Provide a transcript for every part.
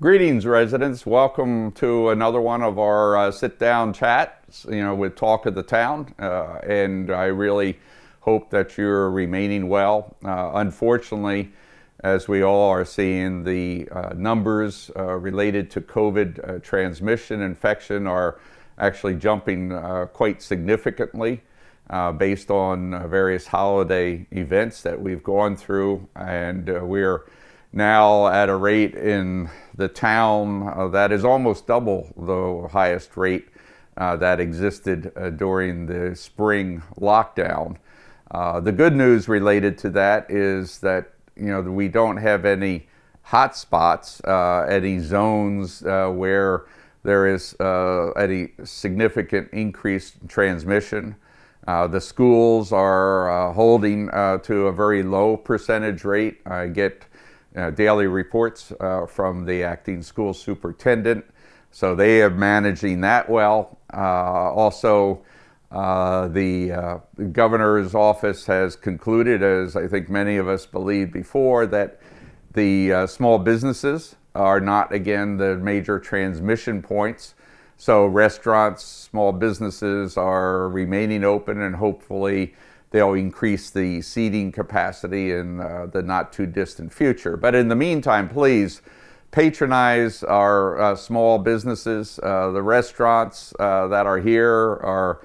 Greetings, residents. Welcome to another one of our sit-down chats, with Talk of the Town. And I really hope that you're remaining well. Unfortunately, as we all are seeing, the numbers related to COVID transmission infection are actually jumping quite significantly based on various holiday events that we've gone through. And we're now at a rate in the town that is almost double the highest rate that existed during the spring lockdown. The good news related to that is that we don't have any hot spots, any zones where there is any significant increased transmission. The schools are holding to a very low percentage rate. I get daily reports from the acting school superintendent, so they are managing that well. Also, the governor's office has concluded, as I think many of us believed before, that the small businesses are not, again, the major transmission points. So restaurants, small businesses are remaining open, and hopefully they'll increase the seating capacity in the not too distant future. But in the meantime, please patronize our small businesses. The restaurants that are here are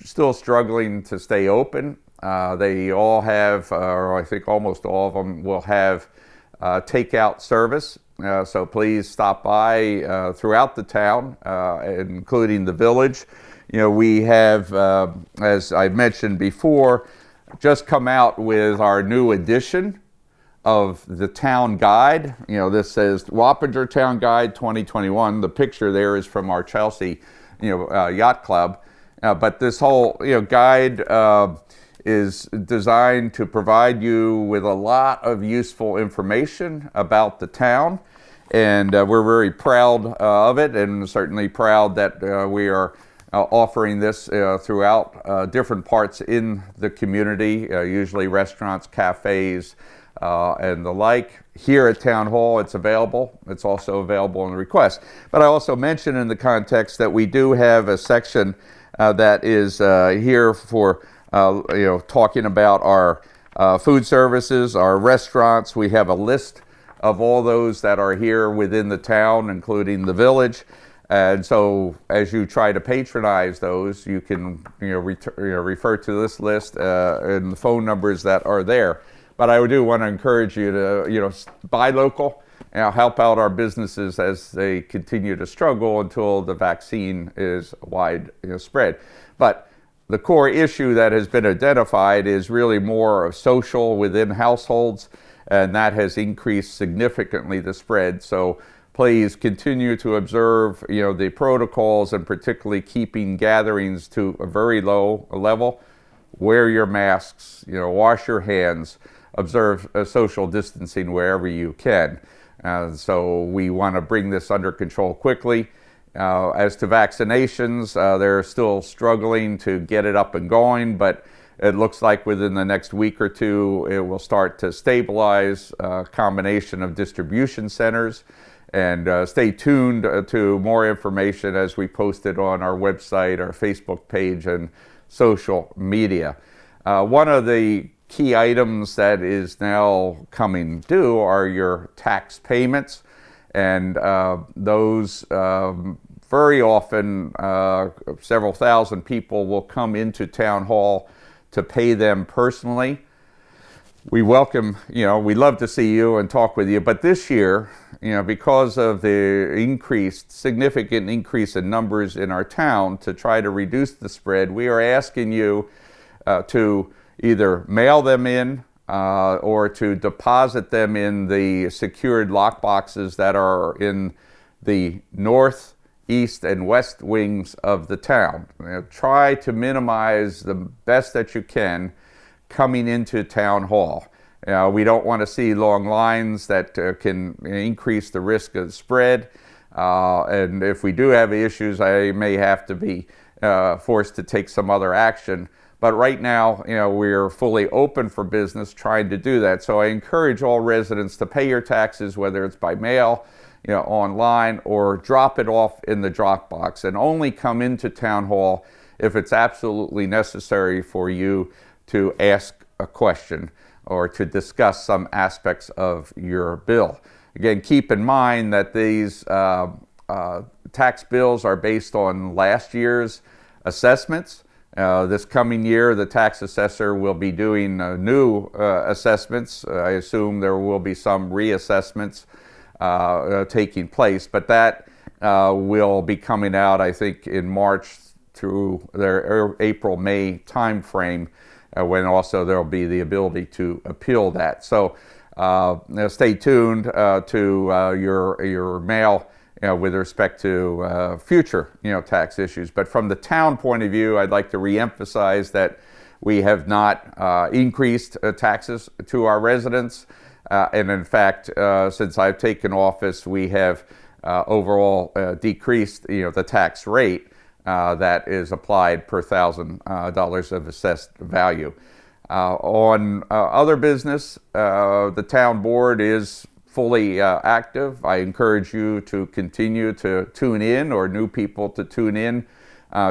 still struggling to stay open. They all have, or I think almost all of them will have takeout service. So please stop by throughout the town, including the village. We have, as I mentioned before, just come out with our new edition of the Town Guide. This says Wappinger Town Guide 2021. The picture there is from our Chelsea, yacht club. But this whole, guide is designed to provide you with a lot of useful information about the town. And we're very proud of it, and certainly proud that we are offering this throughout different parts in the community, usually restaurants, cafes, and the like. Here at Town Hall, it's available. It's also available on request. But I also mentioned in the context that we do have a section that is here for talking about our food services, our restaurants. We have a list of all those that are here within the town, including the village. And so as you try to patronize those, you can refer to this list and the phone numbers that are there. But I do want to encourage you to buy local, help out our businesses as they continue to struggle until the vaccine is wide spread. But the core issue that has been identified is really more of social within households, and that has increased significantly the spread. So please continue to observe, the protocols, and particularly keeping gatherings to a very low level. Wear your masks, wash your hands, observe social distancing wherever you can. So we want to bring this under control quickly. As to vaccinations, they're still struggling to get it up and going, but it looks like within the next week or two, it will start to stabilize. A combination of distribution centers. And stay tuned to more information as we post it on our website, our Facebook page, and social media. One of the key items that is now coming due are your tax payments. And those very often, several thousand people will come into Town Hall to pay them personally. We welcome, we love to see you and talk with you, but this year, because of the significant increase in numbers in our town, to try to reduce the spread, we are asking you to either mail them in or to deposit them in the secured lockboxes that are in the north, east, and west wings of the town. Try to minimize the best that you can coming into town hall. We don't want to see long lines that can increase the risk of spread. And if we do have issues, I may have to be forced to take some other action. But right now, we're fully open for business trying to do that. So I encourage all residents to pay your taxes, whether it's by mail, online, or drop it off in the drop box, and only come into town hall if it's absolutely necessary for you to ask a question or to discuss some aspects of your bill. Again, keep in mind that these tax bills are based on last year's assessments. This coming year, the tax assessor will be doing new assessments. I assume there will be some reassessments taking place, but that will be coming out, I think, in March through their April-May timeframe, when also there will be the ability to appeal that. So stay tuned to your mail with respect to future tax issues. But from the town point of view, I'd like to reemphasize that we have not increased taxes to our residents. And in fact, since I've taken office, we have overall decreased the tax rate that is applied per $1,000 of assessed value. On other business, the town board is fully active. I encourage you to continue to tune in, or new people to tune in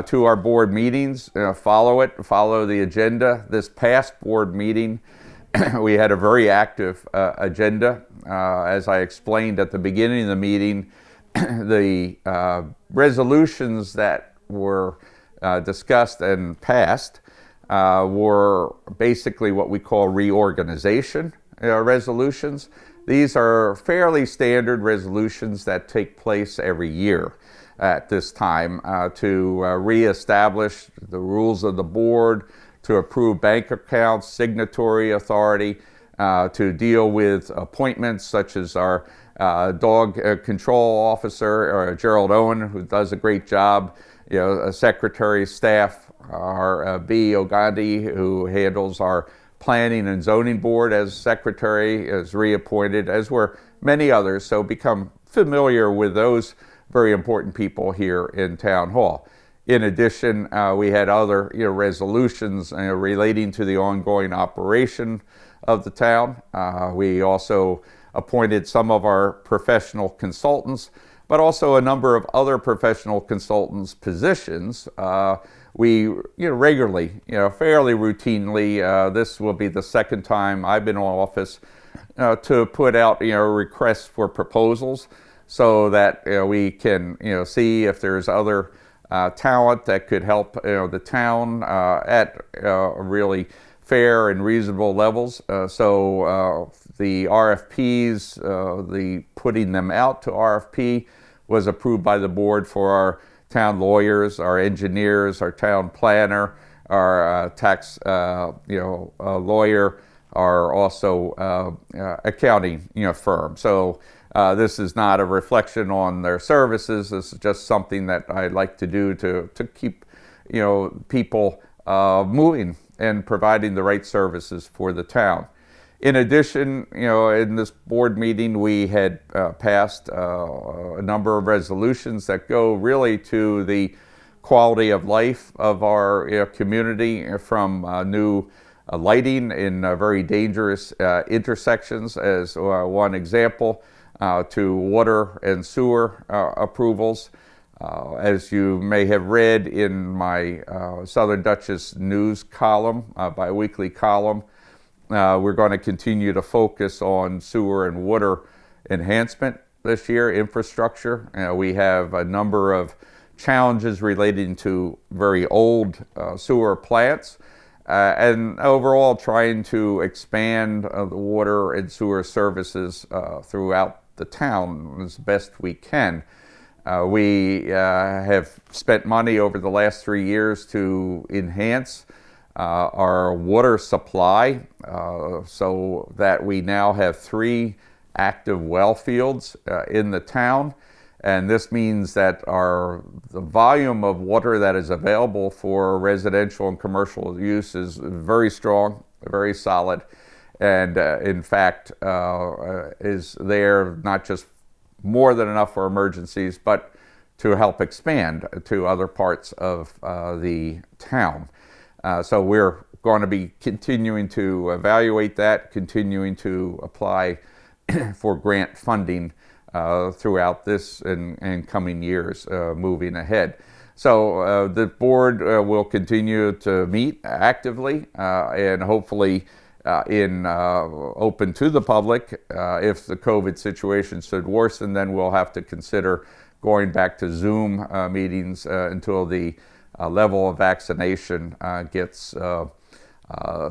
to our board meetings. Follow the agenda. This past board meeting, we had a very active agenda. As I explained at the beginning of the meeting, the resolutions that were discussed and passed were basically what we call reorganization resolutions. These are fairly standard resolutions that take place every year at this time to reestablish the rules of the board, to approve bank accounts, signatory authority, to deal with appointments such as our dog control officer, Gerald Owen, who does a great job, a secretary, staff, our B. Ogandi, who handles our planning and zoning board as secretary, is reappointed, as were many others. So become familiar with those very important people here in Town Hall. In addition, we had other resolutions relating to the ongoing operation of the town. We also appointed some of our professional consultants, but also a number of other professional consultants' positions. We regularly, fairly routinely, this will be the second time I've been in office, to put out requests for proposals so that we can see if there's other talent that could help the town at really fair and reasonable levels. So the RFPs, the putting them out to RFP was approved by the board for our town lawyers, our engineers, our town planner, our tax lawyer, our also accounting firm. So this is not a reflection on their services. This is just something that I like to do to keep people moving and providing the right services for the town. In addition, in this board meeting, we had passed a number of resolutions that go really to the quality of life of our community, from new lighting in very dangerous intersections as one example, to water and sewer approvals. As you may have read in my Southern Dutchess News column, bi-weekly column, we're going to continue to focus on sewer and water enhancement this year, infrastructure. We have a number of challenges relating to very old sewer plants, and overall trying to expand the water and sewer services throughout the town as best we can. We have spent money over the last 3 years to enhance our water supply, so that we now have 3 active well fields in the town. And this means that the volume of water that is available for residential and commercial use is very strong, very solid, and in fact is there not just more than enough for emergencies, but to help expand to other parts of the town. So we're going to be continuing to evaluate that, continuing to apply for grant funding throughout this and coming years moving ahead. So the board will continue to meet actively and hopefully open to the public. If the COVID situation should worsen, then we'll have to consider going back to Zoom meetings until the level of vaccination gets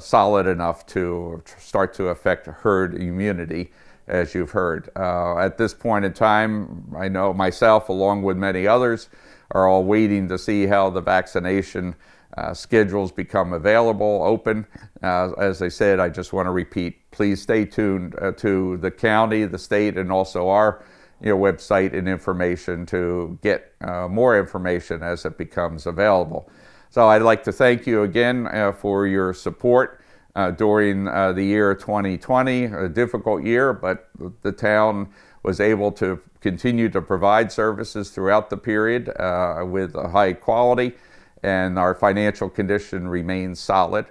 solid enough to start to affect herd immunity, as you've heard. At this point in time, I know myself, along with many others, are all waiting to see how the vaccination schedules become available, open. As I said, I just want to repeat, please stay tuned to the county, the state, and also our website and information to get more information as it becomes available. So I'd like to thank you again for your support during the year 2020, a difficult year, but the town was able to continue to provide services throughout the period with a high quality, and our financial condition remains solid.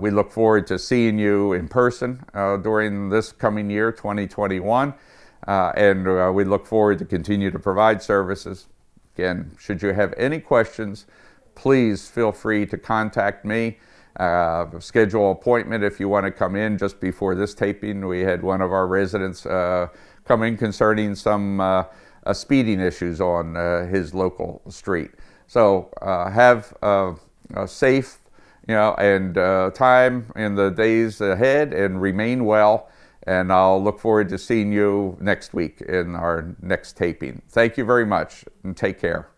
We look forward to seeing you in person during this coming year, 2021, and we look forward to continue to provide services. Again, should you have any questions, please feel free to contact me. Schedule an appointment if you want to come in. Just before this taping, we had one of our residents come in concerning some speeding issues on his local street. So have a safe and time in the days ahead, and remain well. And I'll look forward to seeing you next week in our next taping. Thank you very much, and take care.